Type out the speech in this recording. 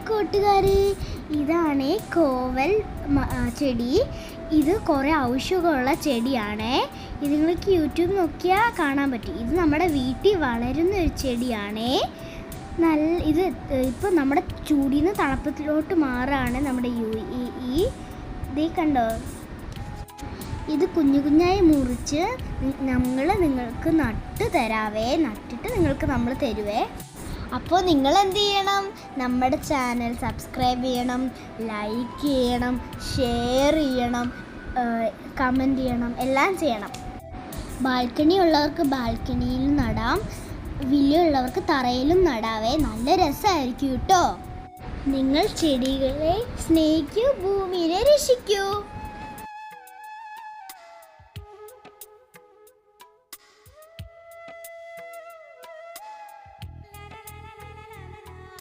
കൂട്ടുകാരെ, ഇതാണ് കോവൽ ചെടി. ഇത് കുറേ ഔഷധമുള്ള ചെടിയാണ്. ഇത് നിങ്ങൾക്ക് യൂട്യൂബ് നോക്കിയാൽ കാണാൻ പറ്റും. ഇത് നമ്മുടെ വീട്ടിൽ വളരുന്ന ഒരു ചെടിയാണ്. ഇത് ഇപ്പോൾ നമ്മുടെ ചൂടിൽ നിന്ന് തണുപ്പത്തിലോട്ട് മാറാണ് നമ്മുടെ ഇത് കണ്ടോ. ഇത് കുഞ്ഞു കുഞ്ഞായി മുറിച്ച് നിങ്ങൾക്ക് നട്ട് തരാവേ. നട്ടിട്ട് നിങ്ങൾക്ക് നമ്മൾ തരുവേ. അപ്പോൾ നിങ്ങൾ എന്ത് ചെയ്യണം? നമ്മുടെ ചാനൽ സബ്സ്ക്രൈബ് ചെയ്യണം, ലൈക്ക് ചെയ്യണം, ഷെയർ ചെയ്യണം, കമൻറ്റ് ചെയ്യണം, എല്ലാം ചെയ്യണം. ബാൽക്കണി ഉള്ളവർക്ക് ബാൽക്കണിയിൽ നടാം, വില്ലുള്ളവർക്ക് തറയിലും നടാവേ. നല്ല രസമായിരിക്കും കേട്ടോ. നിങ്ങൾ ചെടികളെ സ്നേഹിക്കൂ, ഭൂമിയെ രക്ഷിക്കൂ.